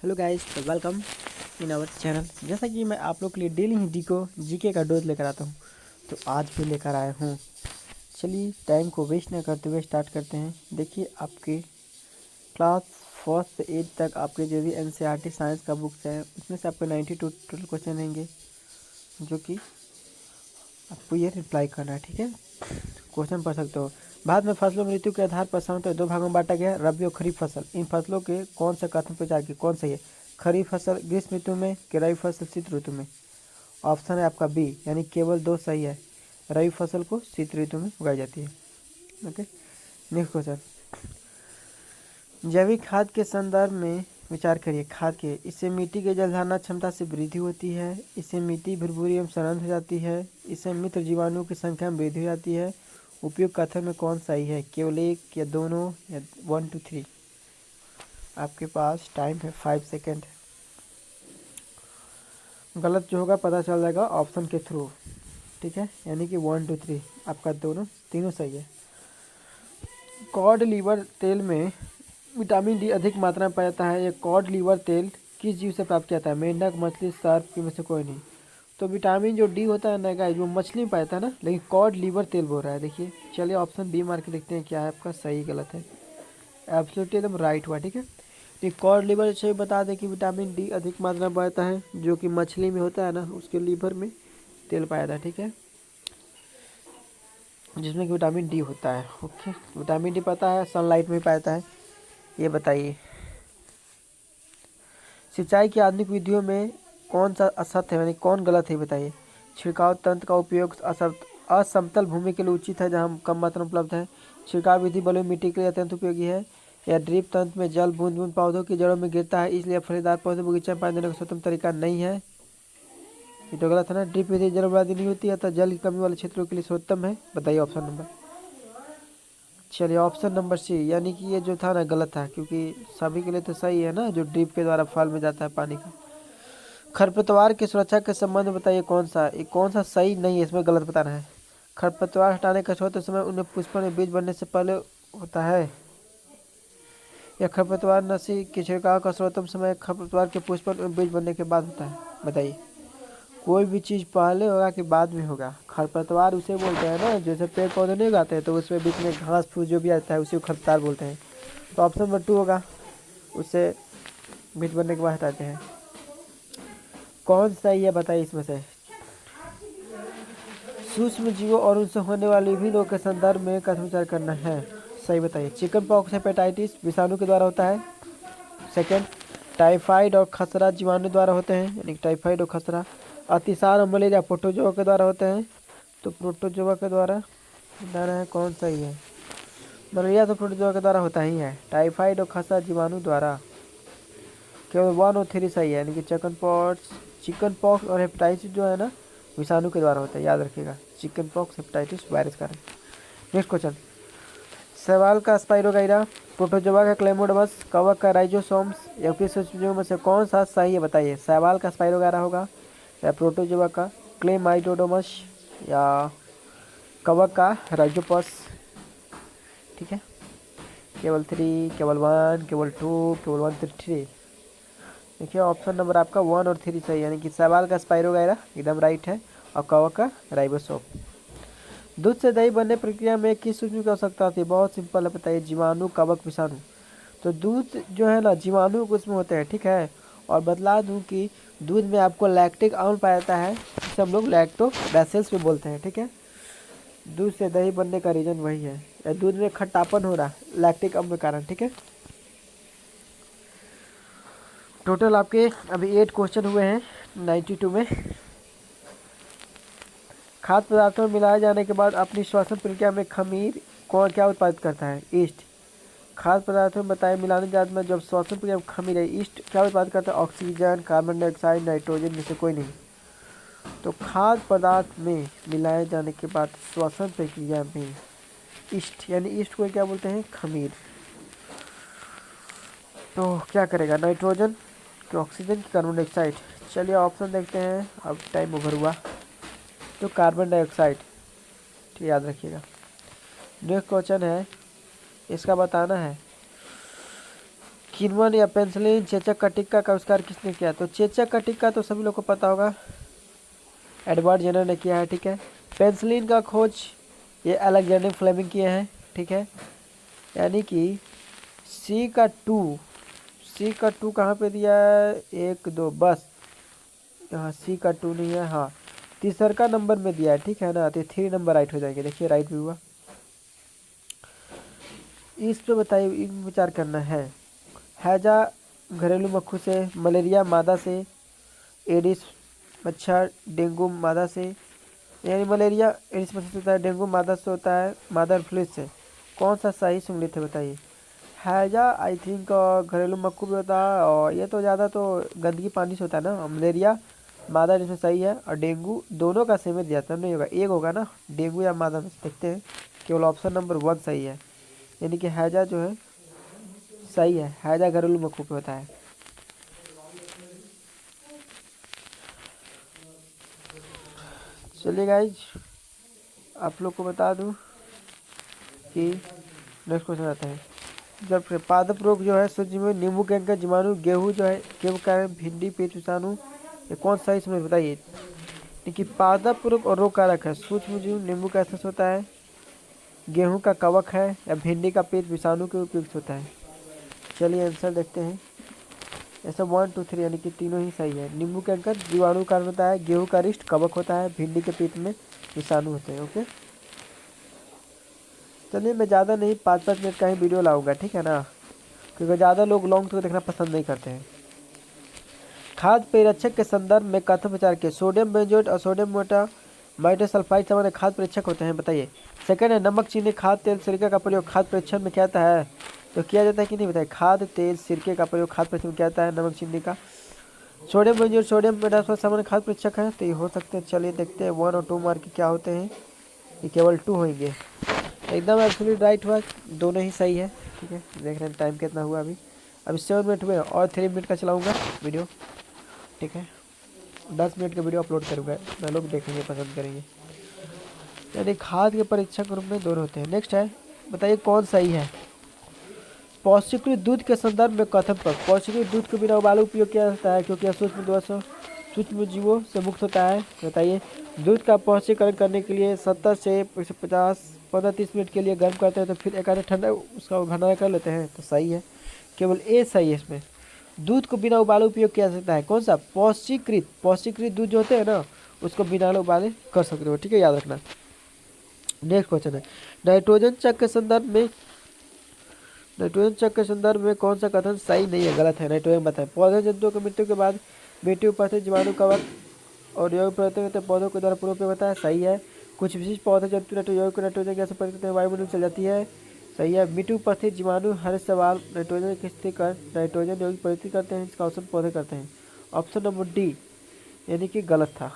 Hello guys, welcome in our channel. जैसा कि मैं आप लोग के लिए डेली हिंदी को जीके का डोज लेकर आता हूं, तो आज भी लेकर आया हूं। चलिए टाइम को वेस्ट न करते हुए स्टार्ट करते हैं। देखिए, आपके क्लास फर्स्ट से 8 तक आपके जो भी एनसीईआरटी साइंस का बुक्स है, उसमें से आपको 92 टोटल क्वेश्चन रहेंगे, जो कि आपको ये रिप्लाई करना है। ठीक है, क्वेश्चन पढ़ सकते हो। भारत में फसलों में ऋतु के आधार पर सामान्यतः दो भागों में बांटा गया है, रबी और खरीफ फसल। इन फसलों के कौन सा कथन प्रचार की कौन सही है? खरीफ फसल ग्रीष्म ऋतु में कि रबी फसल शीत ऋतु में? ऑप्शन है आपका बी, यानी केवल दो सही है। रबी फसल को शीत ऋतु में उगाई जाती है। Okay, next question. जैविक खाद के संदर्भ में विचार करिए। खाद के इससे मिट्टी की जलधारण क्षमता से वृद्धि होती है, इससे मिट्टी भुरभुरी एवं सड़न हो जाती है, इससे मित्र जीवाणुओं की संख्या में वृद्धि हो जाती है। उपयुक्त कथन में कौन सही है? केवल एक या दोनों या 1 2 3? आपके पास टाइम है 5 सेकेंड। गलत जो होगा पता चल जाएगा ऑप्शन के थ्रू। ठीक है, यानी कि 1 2 3 आपका दोनों तीनों सही है। कॉड लीवर तेल में विटामिन डी अधिक मात्रा में पाया जाता है। ये कॉड लीवर तेल किस जीव से प्राप्त किया जाता है? मेंढक, मछली, सर्प की में से कोई नहीं। तो विटामिन जो डी होता है ना गाइस, वो मछली में पाया जाता है ना, लेकिन कॉड लीवर तेल बोल रहा है। देखिए, चलिए ऑप्शन बी मार के देखते हैं क्या है आपका सही गलत है। एब्सोल्युटली एकदम राइट हुआ। ठीक है, ये कॉड लीवर से बता दें कि विटामिन डी अधिक मात्रा में पाया जाता है, जो कि मछली में होता है ना, उसके लीवर में तेल पाया जाता है। ठीक है, जिसमें कि विटामिन डी होता है। ओके, विटामिन डी पता है सनलाइट में पाया जाता है। ये बताइए, सिंचाई की आधुनिक विधियों में कौन सा असत्य है, यानी कौन गलत है बताइए। छिड़काव तंत्र का उपयोग असमतल भूमि के लिए उचित है जहाँ कम मात्रा में उपलब्ध है। छिड़काव विधि बलुई मिट्टी के लिए अत्यंत उपयोगी है। या ड्रिप तंत्र में जल बूंद बूंद पौधों की जड़ों में गिरता है, इसलिए फलीदार पौधे बगीचा में पानी देने का सर्वोत्तम तरीका नहीं है। ये तो गलत है ना। ड्रिप विधि जल बर्बादी नहीं होती है, अतः जल की कमी वाले क्षेत्रों के लिए सर्वोत्तम है। बताइए ऑप्शन नंबर। चलिए ऑप्शन नंबर सी, यानी कि ये जो था ना गलत था, क्योंकि सभी के लिए तो सही है ना, जो ड्रिप के द्वारा फल में जाता है पानी का। खरपतवार की सुरक्षा के संबंध में बताइए कौन सा सही नहीं है, इसमें गलत बताना है। खरपतवार हटाने का छोटे समय उन्हें पुष्पों में बीज बनने से पहले होता है, या खरपतवार नशी के छिड़काव का सर्वोत्तम समय खरपतवार के पुष्पों में बीज बनने के बाद होता है? बताइए, कोई भी चीज़ पहले होगा कि बाद में होगा? खरपतवार उसे बोलते हैं ना, जैसे पेड़ पौधे नहीं उगाते हैं तो उसमें बीच में घास फूस जो भी आता है उसी को खरपतवार बोलते हैं। तो ऑप्शन नंबर 2 होगा, उससे बीज बनने के बाद हटाते हैं। कौन सही है बताइए इसमें से। सूक्ष्म जीवों और उनसे होने वाले विभिन्न रोग के संदर्भ में कथन विचार करना है। सही बताइए। चिकन पॉक्स हेपेटाइटिस विषाणु के द्वारा होता है। सेकंड, टाइफाइड और खसरा जीवाणु द्वारा होते हैं, यानी टाइफाइड और खसरा। अतिसार और मलेरिया प्रोटोजोआ के द्वारा होते हैं, तो प्रोटोजोआ के द्वारा बताना है कौन सही है। मलेरिया तो प्रोटोजोआ के द्वारा होता ही है। टाइफाइड और खसरा जीवाणु द्वारा केवल 1 और 3 सही है, यानी कि चिकन पॉक्स और हेपेटाइटिस जो है ना, विषाणु के द्वारा होता है, याद रखिएगा। चिकन पॉक्स हेपेटाइटिस वायरस कारण। Next question. शैवाल का स्पाइरोगाइरा, प्रोटोजोआ का क्लेमोडमस, कवक का राइजोसोम्स, या फिर सूक्ष्मजीवों में से कौन सा सही है बताइए। शैवाल का स्पाइरोगाइरा होगा, या प्रोटोजोआ का क्लेमाइडोडोमस, या कवक का राइजोपस? ठीक है, केवल 3, केवल 1, केवल 2, केवल 1 3। देखिए ऑप्शन नंबर आपका 1 और 3 सही, यानी कि शैवाल का स्पाइरोगाइरा एकदम राइट है, और कवक का राइबोसोम। दूध से दही बनने प्रक्रिया में किस सूक्ष्म की आवश्यकता होती है? बहुत सिंपल है, बताइए। जीवाणु, कवक, विषाणु। तो दूध जो है ना, जीवाणु उसमें होते हैं। ठीक है, और बतला दूं कि दूध में आपको लैक्टिक अम्ल पाया जाता है, जिसे हम लोग लैक्टोबैसिलस भी बोलते हैं। ठीक है, दूध से दही बनने का रीजन वही है, या दूध में खट्टापन हो रहा है लैक्टिक अम्ल के कारण। ठीक है, टोटल आपके अभी 8 क्वेश्चन हुए हैं 92 में। खाद्य पदार्थों में मिलाए जाने के बाद अपनी श्वसन प्रक्रिया में खमीर कौन क्या उत्पादित करता है? ईस्ट। खाद्य पदार्थों में बताए मिलाने जाने में जब श्वसन प्रक्रिया में खमीर है, ईस्ट क्या उत्पादित करता है? ऑक्सीजन, कार्बन डाइऑक्साइड, नाइट्रोजन में से कोई नहीं। तो खाद्य पदार्थ में मिलाए जाने के बाद श्वसन प्रक्रिया में ईस्ट, यानी ईस्ट को क्या बोलते हैं? खमीर। तो क्या करेगा, नाइट्रोजन कि ऑक्सीजन की कार्बन डाइऑक्साइड? चलिए ऑप्शन देखते हैं, अब टाइम ओवर हुआ। तो कार्बन डाइऑक्साइड, ठीक याद रखिएगा। नेक्स्ट क्वेश्चन है, इसका बताना है किण्वन या पेंसिलिन चेचक का टिक्का का आविष्कार किसने किया? तो चेचक का टिक्का तो सभी लोग को पता होगा, एडवर्ड जेनर ने किया है। ठीक है, पेंसिलिन का खोज ये अलेक्जेंडर फ्लेमिंग किए हैं। ठीक है, यानी कि सी का टू कहाँ पे दिया है? 1 2 बस यहाँ सी का 2 नहीं है, हाँ तीसर का नंबर में दिया है। ठीक है ना, तो 3 नंबर राइट हो जाएंगे। देखिए राइट भी हुआ। इस पे बताइए, इन विचार करना है। हैजा घरेलू मक्खू से, मलेरिया मादा से, एडिस मच्छर डेंगू मादा से, यानी मलेरिया एडिस मच्छर से होता है, डेंगू मादा से होता है, मादा फ्लूइड से। कौन सा सही सुनलित है बताइए? हैजा आई थिंक घरेलू मक्खू भी होता है, और ये तो ज़्यादा तो गंदगी पानी से होता है ना। मलेरिया मादा जिसमें सही है, और डेंगू दोनों का सेम दिया था, नहीं होगा, एक होगा ना डेंगू या मादा में। देखते हैं, केवल ऑप्शन नंबर 1 सही है, यानी कि हैजा जो है सही है। हैजा घरेलू मक्खू पे होता है। चलिए गाइज, आप लोग को बता दूं कि नेक्स्ट क्वेश्चन आता है। जब पादप रोग जो है सूक्ष्म में नींबू कैंकर जीवाणु, गेहूँ जो है केव कारण, भिंडी पेट विषाणु, ये कौन सा इसमें बताइए? देखिए पादप रोग और रोग कारक है, सूक्ष्म जीव नींबू का एसेंस होता है, गेहूं का कवक है, या भिंडी का पेट विषाणु के उपयुक्त होता है। चलिए आंसर देखते हैं। ऐसा 1 2 3 यानी कि तीनों ही सही है। नींबू के अंकर जीवाणु कारण होता है, गेहूं का रिष्ट कवक होता है, भिंडी के पेट में विषाणु होते हैं। ओके, चलिए मैं ज़्यादा नहीं 5-5 मिनट का ही वीडियो लाऊंगा, ठीक है ना, क्योंकि ज़्यादा लोग लॉन्ग तो देखना पसंद नहीं करते हैं। खाद्य परिरक्षक के संदर्भ में कथन विचार के, सोडियम बेंजोएट और सोडियम मोटामाइडसल्फाइड सामान्य खाद्य परीक्षक होते हैं, बताइए। सेकंड है, नमक चीनी खाद्य तेल सिरके का प्रयोग खाद्य परीक्षण में किया जाता है, तो किया जाता है कि नहीं बताइए? खाद्य तेल सिरके का प्रयोग खाद्य परीक्षण में किया जाता है, नमक चीनी का। सोडियम बेंजोएट सोडियम मेटाफॉस्फेट सामान्य खाद्य परीक्षक है, तो ये हो सकते हैं। चलिए देखते हैं 1 और 2 मार्क क्या होते हैं। ये केवल 2 होंगे। एकदम एब्सोल्यूट राइट हुआ, दोनों ही सही है। ठीक है, देख रहे हैं टाइम कितना हुआ अभी 7 मिनट हुए, और 3 मिनट का चलाऊँगा वीडियो। ठीक है, 10 मिनट का वीडियो अपलोड करूँगा, ना लोग देखेंगे पसंद करेंगे। यानी खाद्य के परीक्षक रूप में दोनों होते हैं। नेक्स्ट है, बताइए कौन सही है? पौष्टिकृत दूध के संदर्भ में कथन पर, पौष्टिकृत दूध के बिना उबाले उपयोग किया जाता है क्योंकि यह सूक्ष्म जीवों से मुक्त होता है, बताइए। दूध का पौष्टिकरण करने के लिए 70 से 50 15-30 मिनट के लिए गर्म करते हैं, तो फिर एक आधे ठंडा उसका भंडारण कर लेते हैं, तो सही है। केवल ए सही है इसमें। दूध को बिना उबाले उपयोग किया जा सकता है, कौन सा? पौष्टिकृत दूध जो होते हैं ना, उसको बिना उबाले कर सकते हो। ठीक है, याद रखना। नेक्स्ट क्वेश्चन है, नाइट्रोजन चक्र के संदर्भ में कौन सा कथन सही नहीं है, गलत है? नाइट्रोजन बताएं। पौधे जंतुओं की मृत्यु के बाद मिट्टी उपस्थित जीवाणु कवक और यौगिक परिवर्तन होते हैं, पौधों के द्वारा पूर्व पे बताया, सही है। कुछ विशिष्ट पौधे जंतु यौगिक नाइट्रोजन गैस से परिवर्तित वायुमंडल चल जाती है, सही है। मिट्टी उपस्थित जीवाणु हर सवाल नाइट्रोजन की स्थिति कर नाइट्रोजन यौगिक परिवर्तित करते हैं, इसका ऑप्शन पौधे करते हैं। ऑप्शन नंबर डी यानी कि गलत था।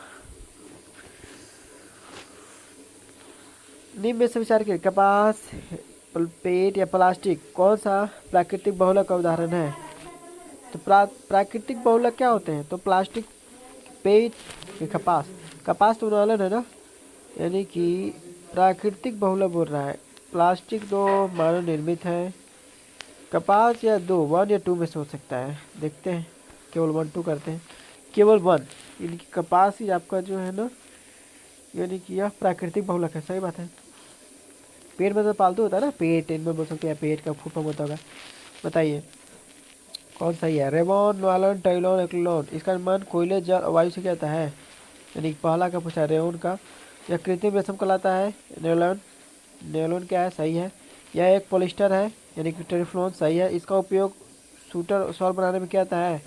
निम्न में से विचार करिए, कपास, पेट या प्लास्टिक कौन सा प्राकृतिक बहुलक का उदाहरण है? तो प्राकृतिक बहुलक क्या होते हैं? तो प्लास्टिक, पेट या कपास। कपास तो उदाहरण है ना, यानी कि प्राकृतिक बहुलक बोल रहा है। प्लास्टिक तो मानव निर्मित है। कपास या 2 1 या 2 में से हो सकता है, देखते हैं। केवल 1 2 करते हैं, केवल 1, यानी कि कपास ही आपका जो है ना, यानी कि यह प्राकृतिक बहुलक है, सही बात है। पेट में तो पालतू होता है ना, पेट इनमें बोल सकते हैं, पेट का फूफा होता होगा। बताइए कौन सही है? रेमोन, नॉलन, टाइलोन, एक्लोन, इसका निर्माण कोयले, जल और वायु से किया जाता है, यानी पहला का पूछा रेमोन का। यह कृत्रिम रेशम कहलाता है, नेलोन। नेलोन क्या है? सही है। यह एक पॉलिस्टर है, यानी कि टेरिफ्लोन, सही है। इसका उपयोग शूटर शॉल बनाने में किया जाता है,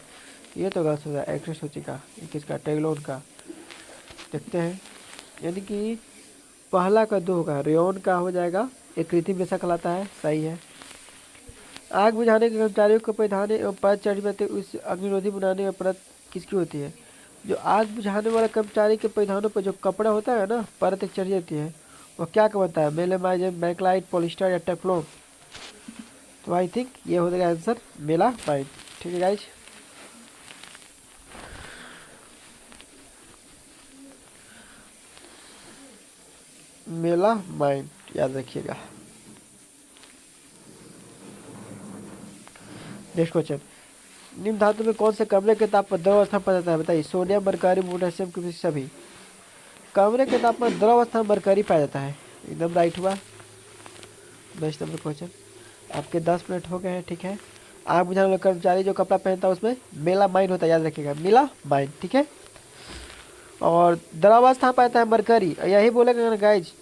ये तो गलत हो जाए। एक्ट्रेस सूची का किसका? टेगलोन का। देखते हैं, यानी कि पहला का 2 होगा, रेयोन का हो जाएगा। एक कृत्रिम रेशा कहलाता है, सही है। आग बुझाने के कर्मचारियों को परिधान एवं परत चढ़ी रहती है, उस अग्निरोधी बनाने में परत किसकी होती है? जो आग बुझाने वाला कर्मचारी के परिधानों पर जो कपड़ा होता है ना, परत एक चढ़ी रहती है, वो क्या बनता है? मेलामाइड, बैकलाइट, पॉलिस्टर या टेफ्लॉन? तो आई थिंक ये हो जाएगा आंसर मेलामाइड। ठीक है गाइज, मेलामाइड याद रखिएगा। नेक्स्ट क्वेश्चन, निम्न धातु में कौन से कमरे के ताप पर द्रव अवस्था में पाया जाता है? बताइए। सोडियम, मरकरी, पोटेशियम, क्योंकि सभी कमरे के ताप पर द्रव अवस्था में मरकरी पाया जाता है। एकदम राइट हुआ। नेक्स्ट नंबर क्वेश्चन, आपके 10 मिनट हो गए हैं, ठीक है। आग बुझाने वाला कर्मचारी जो कपड़ा पहनता है उसमें मेला माइन होता है, याद रखिएगा, मेला माइन, ठीक है। और द्रवावस्था पाता है मरकरी, यही बोलेगा गाइज।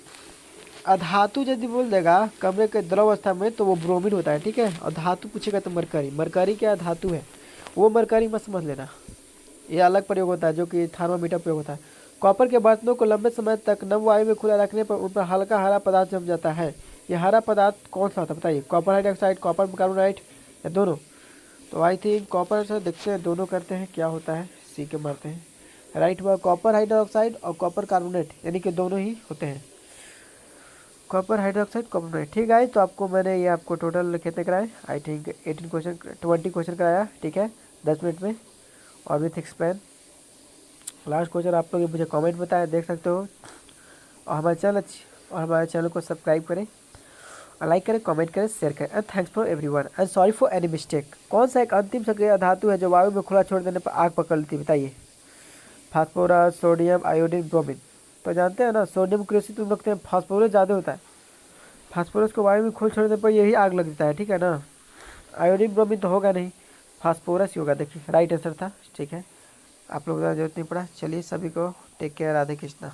अधातु यदि बोल देगा कमरे के द्रवावस्था में तो वो ब्रोमीन होता है, ठीक है। और धातु पूछेगा तो मरकरी, मरकरी क्या धातु है, वो मरकरी मत समझ लेना, ये अलग प्रयोग होता है जो कि थर्मामीटर प्रयोग होता है। कॉपर के बर्तनों को लंबे समय तक नम वायु में खुला रखने पर उन पर हल्का हरा पदार्थ जम जाता है। यह हरा पदार्थ कौन सा होता है? बताइए। कॉपर हाइड्रोक्साइड, कॉपर कार्बोनाइट, या दोनों? तो आई थिंक कॉपर से देखते हैं, दोनों करते हैं, क्या होता है, सी के मारते हैं। राइट हुआ, कॉपर हाइड्रोक्साइड और कॉपर कार्बोनेट, यानी कि दोनों ही होते हैं, कॉपर हाइड्रोक्साइड कार्बोनेट। ठीक है, तो आपको मैंने ये आपको टोटल कितने कराए? आई थिंक 18 क्वेश्चन, 20 क्वेश्चन कराया, ठीक है, 10 मिनट में, और विथ एक्सप्लेन। लास्ट क्वेश्चन आप लोग मुझे कमेंट बताएं, देख सकते हो। और हमारे चैनल को सब्सक्राइब करें, और लाइक करें, कमेंट करें, शेयर करें। And thanks for everyone and sorry for any mistake. कौन सा एक अंतिम सक्रिय धातु है जो वायु में खुला छोड़ देने पर आग पकड़ लेती है? बताइए। Phosphorus, sodium, iodine, bromine. तो जानते हैं ना, सोडियम क्लोराइड तुम रखते हैं, फास्फोरस ज़्यादा होता है। फास्फोरस को वायु में खोल छोड़ने पर यही आग लग जाता है, ठीक है ना। आयोडीन ब्रोमीन तो होगा नहीं, फास्फोरस ही होगा। देखिए राइट आंसर था, ठीक है। आप लोगों को जरूरत नहीं पड़ा। चलिए, सभी को टेक केयर, राधे कृष्णा।